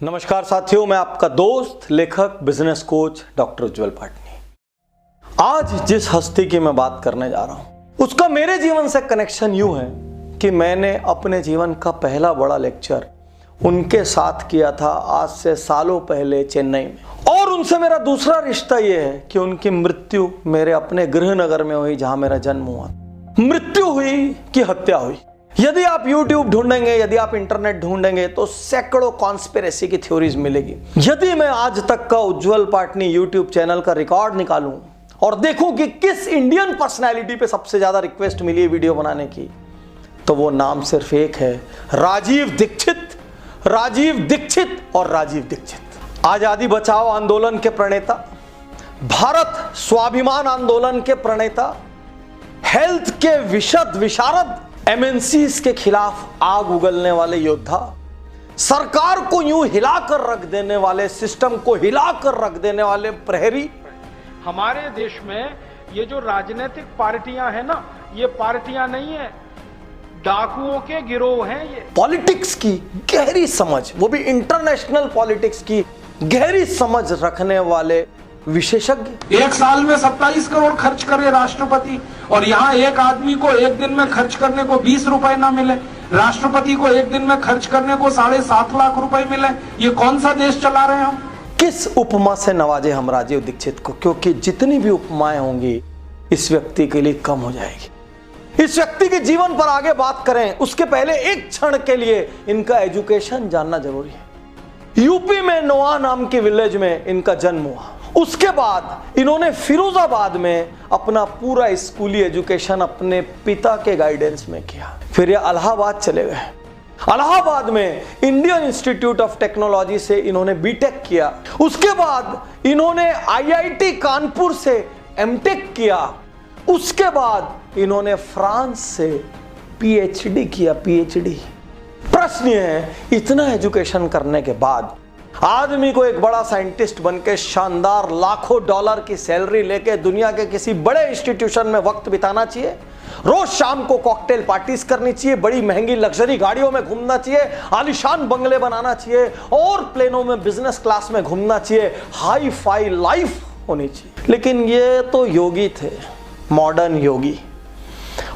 नमस्कार साथियों, मैं आपका दोस्त लेखक बिजनेस कोच डॉक्टर उज्जवल पाटनी। आज जिस हस्ती की मैं बात करने जा रहा हूं उसका मेरे जीवन से कनेक्शन यूं है कि मैंने अपने जीवन का पहला बड़ा लेक्चर उनके साथ किया था आज से सालों पहले चेन्नई में, और उनसे मेरा दूसरा रिश्ता यह है कि उनकी मृत्यु मेरे अपने गृहनगर में हुई जहां मेरा जन्म हुआ। मृत्यु हुई कि हत्या हुई। यदि आप YouTube ढूंढेंगे, यदि आप इंटरनेट ढूंढेंगे तो सैकड़ों कॉन्स्पिरेसी की थ्योरीज मिलेगी। यदि मैं आज तक का उज्जवल पाटनी YouTube चैनल का रिकॉर्ड निकालूं और देखूं कि किस इंडियन पर्सनैलिटी पे सबसे ज्यादा रिक्वेस्ट मिली है वीडियो बनाने की, तो वो नाम सिर्फ एक है, राजीव दीक्षित। राजीव दीक्षित और राजीव दीक्षित आजादी बचाओ आंदोलन के प्रणेता, भारत स्वाभिमान आंदोलन के प्रणेता, हेल्थ के विशारद, एमएनसीज के खिलाफ आग उगलने वाले योद्धा, सरकार को यूं हिलाकर रख देने वाले, सिस्टम को हिलाकर रख देने वाले प्रहरी। हमारे देश में ये जो राजनीतिक पार्टियां हैं ना, ये पार्टियां नहीं है, डाकुओं के गिरोह हैं ये। पॉलिटिक्स की गहरी समझ, वो भी इंटरनेशनल पॉलिटिक्स की गहरी समझ रखने वाले विशेषज्ञ। एक साल में 27 करोड़ खर्च करे राष्ट्रपति, और यहाँ एक आदमी को एक दिन में खर्च करने को 20 रुपए ना मिले, राष्ट्रपति को एक दिन में खर्च करने को 7.5 लाख रुपए मिले। ये कौन सा देश चला रहे हैं हम? किस उपमा से नवाजे हम राजीव दीक्षित को? क्योंकि जितनी भी उपमाएं होंगी इस व्यक्ति के लिए कम हो जाएगी। इस व्यक्ति के जीवन पर आगे बात करें उसके पहले एक क्षण के लिए इनका एजुकेशन जानना जरूरी है। यूपी में नोआ नाम के विलेज में इनका जन्म हुआ। उसके बाद इन्होंने फिरोजाबाद में अपना पूरा स्कूली एजुकेशन अपने पिता के गाइडेंस में किया। फिर ये इलाहाबाद चले गए। इलाहाबाद में इंडियन इंस्टीट्यूट ऑफ टेक्नोलॉजी से इन्होंने बीटेक किया। उसके बाद इन्होंने आईआईटी कानपुर से एमटेक किया। उसके बाद इन्होंने फ्रांस से पीएचडी किया। पीएचडी। प्रश्न यह है, इतना एजुकेशन करने के बाद आदमी को एक बड़ा साइंटिस्ट बनके शानदार लाखों डॉलर की सैलरी लेके दुनिया के किसी बड़े इंस्टीट्यूशन में वक्त बिताना चाहिए, रोज शाम को कॉकटेल पार्टीज करनी चाहिए, बड़ी महंगी लग्जरी गाड़ियों में घूमना चाहिए, आलीशान बंगले बनाना चाहिए और प्लेनों में बिजनेस क्लास में घूमना चाहिए, हाई फाई लाइफ होनी चाहिए। लेकिन ये तो योगी थे, मॉडर्न योगी,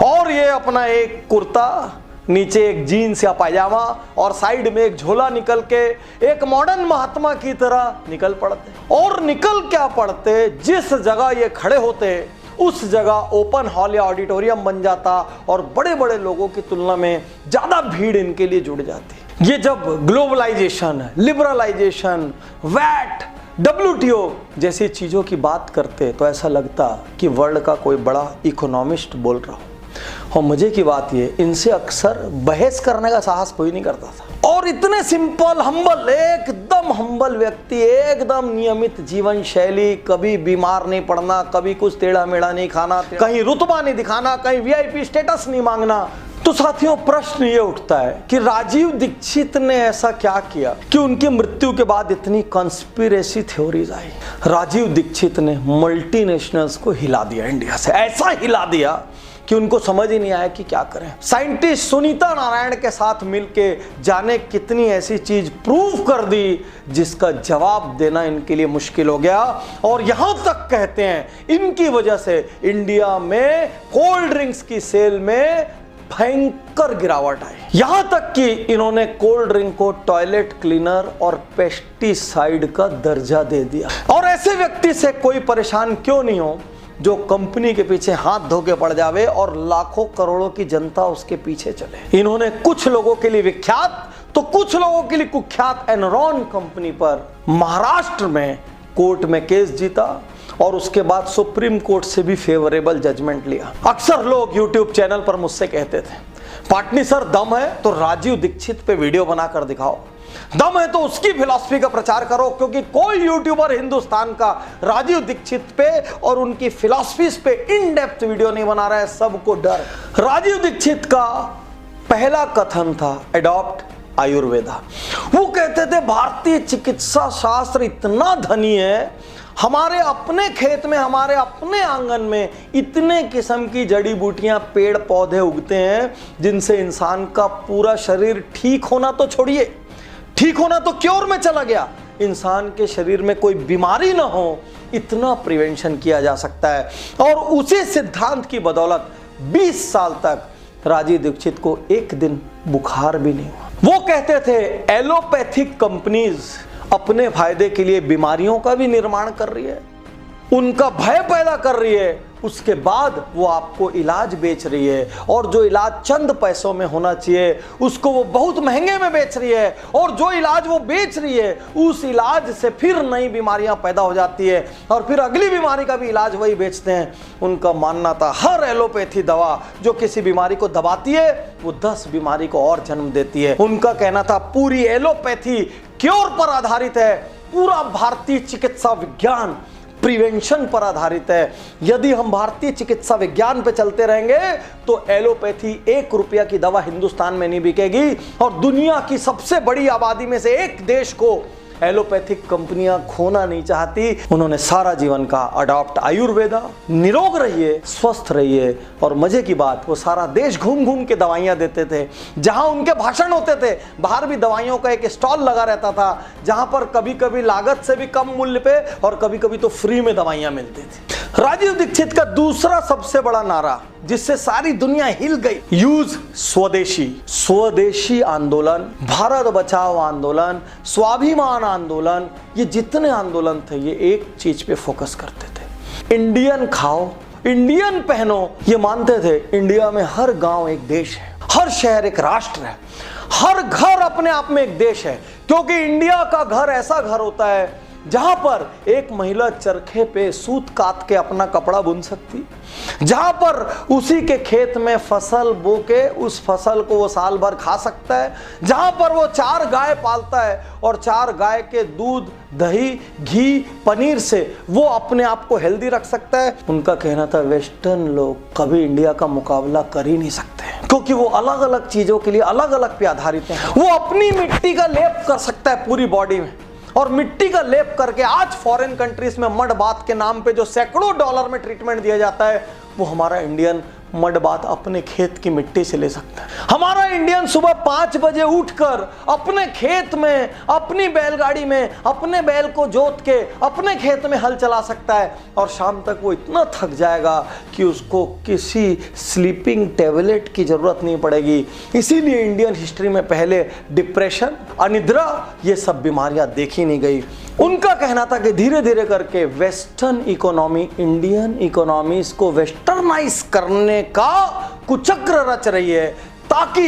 और ये अपना एक कुर्ता, नीचे एक जीन्स या पायजामा और साइड में एक झोला निकल के एक मॉडर्न महात्मा की तरह निकल पड़ते। और निकल क्या पड़ते, जिस जगह ये खड़े होते उस जगह ओपन हॉल या ऑडिटोरियम बन जाता और बड़े बड़े लोगों की तुलना में ज्यादा भीड़ इनके लिए जुड़ जाती। ये जब ग्लोबलाइजेशन, लिबरलाइजेशन, वैट, WTO जैसी चीजों की बात करते तो ऐसा लगता कि वर्ल्ड का कोई बड़ा इकोनॉमिस्ट बोल रहा हो। और मजे की बात ये, इनसे अक्सर बहस करने का साहस कोई नहीं करता था। और इतने सिंपल, हम्बल, एकदम हम्बल व्यक्ति, एकदम नियमित जीवन शैली, कभी बीमार नहीं पड़ना, कभी कुछ टेढ़ा मेढ़ा नहीं खाना, कहीं रुतबा नहीं दिखाना, कहीं VIP स्टेटस नहीं मांगना। तो साथियों, प्रश्न ये उठता है कि राजीव दीक्षित ने ऐसा क्या किया कि उनकी मृत्यु के बाद इतनी कॉन्स्पिरेसी थ्योरीज आई। राजीव दीक्षित ने मल्टीनेशनल्स को हिला दिया, इंडिया से ऐसा हिला दिया कि उनको समझ ही नहीं आया कि क्या करें। साइंटिस्ट सुनीता नारायण के साथ मिलके जाने कितनी ऐसी चीज प्रूव कर दी जिसका जवाब देना इनके लिए मुश्किल हो गया। और यहां तक कहते हैं इनकी वजह से इंडिया में कोल्ड ड्रिंक्स की सेल में भयंकर गिरावट आई। यहां तक कि इन्होंने कोल्ड ड्रिंक को टॉयलेट क्लीनर और पेस्टिसाइड का दर्जा दे दिया। और ऐसे व्यक्ति से कोई परेशान क्यों नहीं हो जो कंपनी के पीछे हाथ धो के पड़ जावे और लाखों करोड़ों की जनता उसके पीछे चले। इन्होंने कुछ लोगों के लिए विख्यात तो कुछ लोगों के लिए कुख्यात एनरॉन कंपनी पर महाराष्ट्र में कोर्ट में केस जीता और उसके बाद सुप्रीम कोर्ट से भी फेवरेबल जजमेंट लिया। अक्सर लोग YouTube चैनल पर मुझसे कहते थे, पाटनी सर दम है तो राजीव दीक्षित पे वीडियो बनाकर दिखाओ, दम है तो उसकी फिलॉसफी का प्रचार करो, क्योंकि कोई यूट्यूबर हिंदुस्तान का राजीव दीक्षित पे और उनकी फिलॉसफीज पे इन डेप्थ वीडियो नहीं बना रहा है, सबको डर। राजीव दीक्षित का पहला कथन था अडॉप्ट आयुर्वेदा। वो कहते थे भारतीय चिकित्सा शास्त्र इतना धनी है, हमारे अपने खेत में, हमारे अपने आंगन में इतने किस्म की जड़ी बूटियां, पेड़ पौधे उगते हैं जिनसे इंसान का पूरा शरीर ठीक होना तो छोड़िए, ठीक होना तो क्योर में चला गया, इंसान के शरीर में कोई बीमारी ना हो, इतना प्रिवेंशन किया जा सकता है। और उसी सिद्धांत की बदौलत 20 साल तक राजीव दीक्षित को एक दिन बुखार भी नहीं हुआ। वो कहते थे एलोपैथिक कंपनीज अपने फायदे के लिए बीमारियों का भी निर्माण कर रही है, उनका भय पैदा कर रही है, उसके बाद वो आपको इलाज बेच रही है, और जो इलाज चंद पैसों में होना चाहिए उसको वो बहुत महंगे में बेच रही है, और जो इलाज वो बेच रही है उस इलाज से फिर नई बीमारियां पैदा हो जाती है, और फिर अगली बीमारी का भी इलाज वही बेचते हैं। उनका मानना था हर एलोपैथी दवा जो किसी बीमारी को दबाती है वो 10 बीमारी को और जन्म देती है। उनका कहना था पूरी एलोपैथी क्योर पर आधारित है, पूरा भारतीय चिकित्सा विज्ञान प्रिवेंशन पर आधारित है। यदि हम भारतीय चिकित्सा विज्ञान पे चलते रहेंगे तो एलोपैथी 1 रुपया की दवा हिंदुस्तान में नहीं बिकेगी, और दुनिया की सबसे बड़ी आबादी में से एक देश को एलोपैथिक कंपनियां खोना नहीं चाहती। उन्होंने सारा जीवन का अडॉप्ट आयुर्वेदा। निरोग रहिए, स्वस्थ रहिए, और मजे की बात वो सारा देश घूम घूम के दवाइयां देते थे। जहां उनके भाषण होते थे बाहर भी दवाइयों का एक स्टॉल लगा रहता था, जहां पर कभी कभी लागत से भी कम मूल्य पे और कभी कभी तो फ्री में दवाइयां मिलती थी। राजीव दीक्षित का दूसरा सबसे बड़ा नारा जिससे सारी दुनिया हिल गई, यूज स्वदेशी। स्वदेशी आंदोलन, भारत बचाओ आंदोलन, स्वाभिमान आंदोलन, ये जितने आंदोलन थे ये एक चीज पे फोकस करते थे, इंडियन खाओ, इंडियन पहनो। ये मानते थे इंडिया में हर गांव एक देश है, हर शहर एक राष्ट्र है, हर घर अपने आप में एक देश है, क्योंकि इंडिया का घर ऐसा घर होता है जहां पर एक महिला चरखे पे सूत काट के अपना कपड़ा बुन सकती, जहां पर उसी के खेत में फसल बो के उस फसल को वो साल भर खा सकता है, जहां पर वो 4 गाय पालता है और 4 गाय के दूध, दही, घी, पनीर से वो अपने आप को हेल्दी रख सकता है। उनका कहना था वेस्टर्न लोग कभी इंडिया का मुकाबला कर ही नहीं सकते, क्योंकि वो अलग अलग चीजों के लिए अलग अलग पे आधारित हैं। वो अपनी मिट्टी का लेप कर सकता है पूरी बॉडी में, और मिट्टी का लेप करके आज फॉरेन कंट्रीज में मड बाथ के नाम पे जो सैकड़ों डॉलर में ट्रीटमेंट दिया जाता है वो हमारा इंडियन मड बाथ अपने खेत की मिट्टी से ले सकता है। हमारा इंडियन सुबह 5 बजे उठकर अपने खेत में, अपनी बैलगाड़ी में, अपने बैल को जोत के अपने खेत में हल चला सकता है, और शाम तक वो इतना थक जाएगा कि उसको किसी स्लीपिंग टैबलेट की जरूरत नहीं पड़ेगी। इसीलिए इंडियन हिस्ट्री में पहले डिप्रेशन, अनिद्रा, ये सब बीमारियां देखी नहीं गई। उनका कहना था कि धीरे धीरे करके वेस्टर्न इकोनॉमी इंडियन इकोनॉमीज को वेस्टर्नाइज करने का कुचक्र रच रही है, ताकि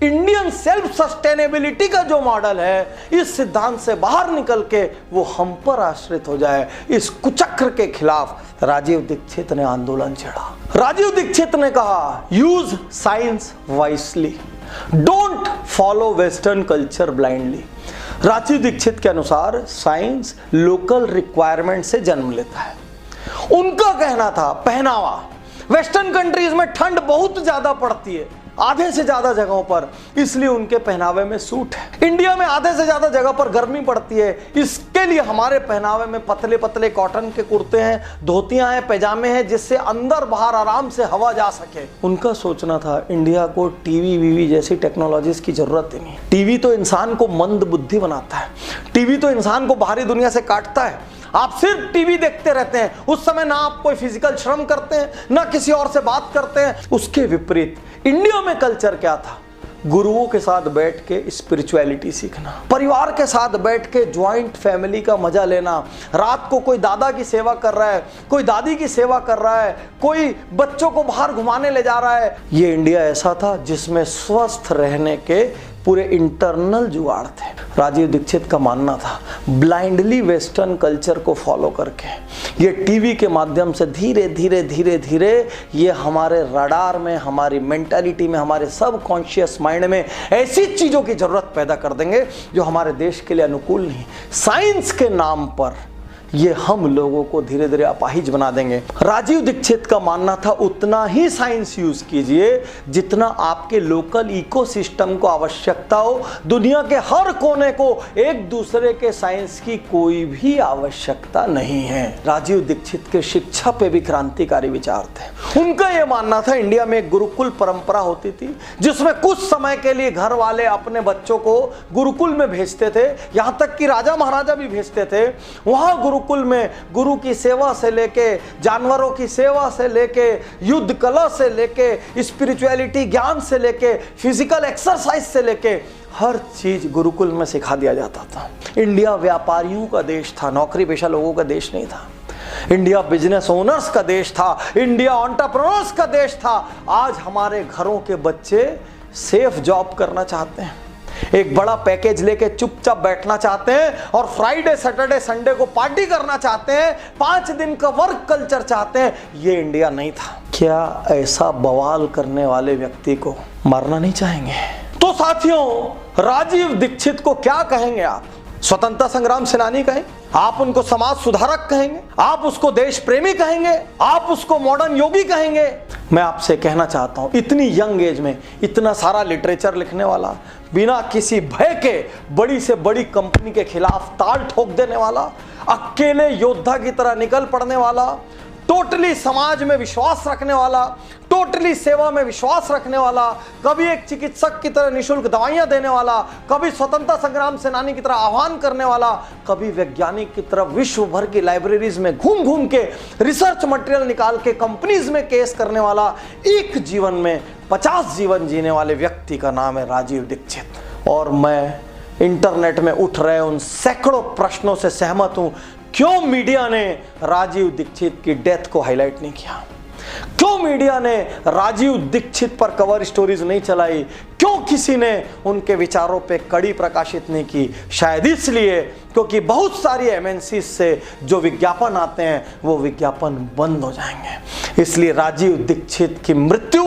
इंडियन सेल्फ सस्टेनेबिलिटी का जो मॉडल है इस सिद्धांत से बाहर निकल के वो हम पर आश्रित हो जाए। इस कुचक्र के खिलाफ राजीव दीक्षित ने आंदोलन छेड़ा। राजीव दीक्षित ने कहा use science wisely, don't follow western culture blindly. Rajiv Dixit के अनुसार साइंस लोकल रिक्वायरमेंट से जन्म लेता है। उनका कहना था पहनावा, वेस्टर्न कंट्रीज में ठंड बहुत ज्यादा पड़ती है, आधे से ज्यादा जगहों पर, इसलिए उनके पहनावे में सूट है। इंडिया में आधे से ज्यादा जगह पर गर्मी पड़ती है, इसके लिए हमारे पहनावे में पतले पतले कॉटन के कुर्ते हैं, धोतियां हैं, पैजामे हैं, जिससे अंदर बाहर आराम से हवा जा सके। उनका सोचना था इंडिया को टीवी वीवी जैसी टेक्नोलॉजीज की जरूरत ही नहीं। टीवी तो इंसान को मंद बुद्धि बनाता है, टीवी तो इंसान को बाहरी दुनिया से काटता है। आप सिर्फ टीवी देखते रहते हैं, उस समय ना आप कोई फिजिकल श्रम करते हैं, ना किसी और से बात करते हैं। उसके विपरीत इंडिया में कल्चर क्या था? गुरुओं के साथ बैठ के स्पिरिचुअलिटी सीखना, परिवार के साथ बैठ के ज्वाइंट फैमिली का मजा लेना। रात को कोई दादा की सेवा कर रहा है, कोई दादी की सेवा कर रहा है, कोई बच्चों को बाहर घुमाने ले जा रहा है। ये इंडिया ऐसा था जिसमें स्वस्थ रहने के पूरे इंटरनल जुगाड़ थे। राजीव दीक्षित का मानना था ब्लाइंडली वेस्टर्न कल्चर को फॉलो करके ये टीवी के माध्यम से धीरे धीरे धीरे धीरे ये हमारे रडार में, हमारी मेंटालिटी में, हमारे सब कॉन्शियस माइंड में ऐसी चीजों की जरूरत पैदा कर देंगे जो हमारे देश के लिए अनुकूल नहीं। साइंस के नाम पर ये हम लोगों को धीरे धीरे अपाहिज बना देंगे। राजीव दीक्षित का मानना था उतना ही साइंस यूज कीजिए जितना आपके लोकल इकोसिस्टम को आवश्यकता हो। दुनिया के हर कोने को एक दूसरे के साइंस की कोई भी आवश्यकता नहीं है। राजीव दीक्षित के शिक्षा पे भी क्रांतिकारी विचार थे। उनका यह मानना था इंडिया में एक गुरुकुल परंपरा होती थी जिसमें कुछ समय के लिए घर वाले अपने बच्चों को गुरुकुल में भेजते थे, यहां तक कि राजा महाराजा भी भेजते थे। वहां गुरुकुल में गुरु की सेवा से लेके, जानवरों की सेवा से लेके, युद्ध कला से लेके, स्पिरिचुअलिटी ज्ञान से लेके, फिजिकल एक्सरसाइज से लेके हर चीज गुरुकुल में सिखा दिया जाता था। इंडिया व्यापारियों का देश था, नौकरी पेशा लोगों का देश नहीं था। इंडिया बिजनेस ओनर्स का देश था, इंडिया एंटरप्रेन्योर्स का देश था। आज हमारे घरों के बच्चे सेफ जॉब करना चाहते हैं, एक बड़ा पैकेज लेके चुपचाप बैठना चाहते हैं और फ्राइडे सैटरडे संडे को पार्टी करना चाहते हैं, 5 दिन का वर्क कल्चर चाहते हैं। ये इंडिया नहीं था। क्या ऐसा बवाल करने वाले व्यक्ति को मारना नहीं चाहेंगे? तो साथियों, राजीव दीक्षित को क्या कहेंगे आप? स्वतंत्रता संग्राम सेनानी कहें? आप उनको समाज सुधारक कहेंगे? आप उसको देश प्रेमी कहेंगे? आप उसको मॉडर्न योगी कहेंगे? मैं आपसे कहना चाहता हूं, इतनी यंग एज में इतना सारा लिटरेचर लिखने वाला, बिना किसी भय के बड़ी से बड़ी कंपनी के खिलाफ ताल ठोक देने वाला, अकेले योद्धा की तरह निकल पड़ने वाला, टोटली समाज में विश्वास रखने वाला, टोटली सेवा में विश्वास रखने वाला, कभी एक चिकित्सक की तरह निःशुल्क दवाइयां देने वाला, कभी स्वतंत्रता संग्राम सेनानी की तरह आह्वान करने वाला, कभी वैज्ञानिक की तरह विश्व भर की लाइब्रेरीज में घूम घूम के रिसर्च मटेरियल निकाल के कंपनीज में केस करने वाला, एक जीवन में 50 जीवन जीने वाले व्यक्ति का नाम है राजीव दीक्षित। और मैं इंटरनेट में उठ रहे उन सैकड़ों प्रश्नों से सहमत हूं। क्यों मीडिया ने राजीव दीक्षित की डेथ को हाईलाइट नहीं किया? क्यों मीडिया ने राजीव दीक्षित पर कवर स्टोरीज नहीं चलाई? क्यों किसी ने उनके विचारों पे कड़ी प्रकाशित नहीं की? शायद इसलिए क्योंकि बहुत सारी एमएनसी से जो विज्ञापन आते हैं वो विज्ञापन बंद हो जाएंगे। इसलिए राजीव दीक्षित की मृत्यु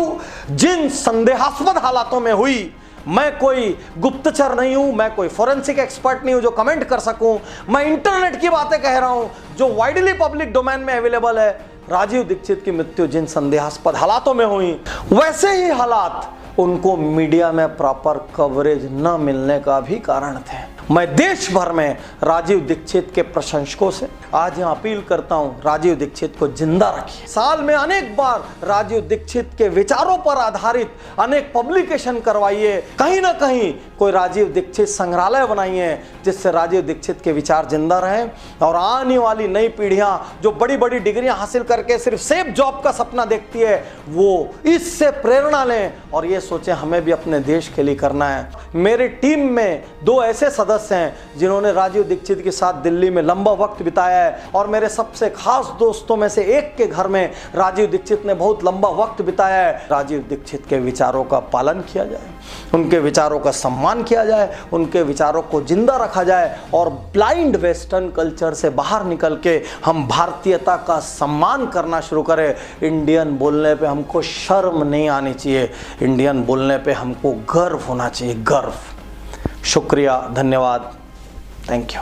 जिन संदेहास्पद हालातों में हुई, मैं कोई गुप्तचर नहीं हूं, मैं कोई फोरेंसिक एक्सपर्ट नहीं हूं जो कमेंट कर सकूं। मैं इंटरनेट की बातें कह रहा हूं जो वाइडली पब्लिक डोमेन में अवेलेबल है। राजीव दीक्षित की मृत्यु जिन संदेहास्पद हालातों में हुई, वैसे ही हालात उनको मीडिया में प्रॉपर कवरेज न मिलने का भी कारण थे। मैं देश भर में राजीव दीक्षित के प्रशंसकों से आज यहां अपील करता हूं, राजीव दीक्षित को जिंदा रखिए। साल में अनेक बार राजीव दीक्षित के विचारों पर आधारित अनेक पब्लिकेशन करवाइए। कहीं ना कहीं कोई राजीव दीक्षित संग्रहालय बनाइए जिससे राजीव दीक्षित के विचार जिंदा रहें और आने वाली नई पीढ़ियां जो बड़ी बड़ी डिग्रियां हासिल करके सिर्फ सेफ जॉब का सपना देखती है, वो इससे प्रेरणा लें और ये सोचें हमें भी अपने देश के लिए करना है। मेरी टीम में 2 ऐसे सदस्य हैं जिन्होंने राजीव दीक्षित के साथ दिल्ली में लंबा वक्त बिताया है और मेरे सबसे खास दोस्तों में से एक के घर में राजीव दीक्षित ने बहुत लंबा वक्त बिताया है। राजीव दीक्षित के विचारों का पालन किया जाए, उनके विचारों का सम्मान किया जाए, उनके विचारों को जिंदा रखा जाए और ब्लाइंड वेस्टर्न कल्चर से बाहर निकल के हम भारतीयता का सम्मान करना शुरू करें। इंडियन बोलने पे हमको शर्म नहीं आनी चाहिए, इंडियन बोलने पे हमको गर्व होना चाहिए, गर्व। शुक्रिया, धन्यवाद, थैंक यू।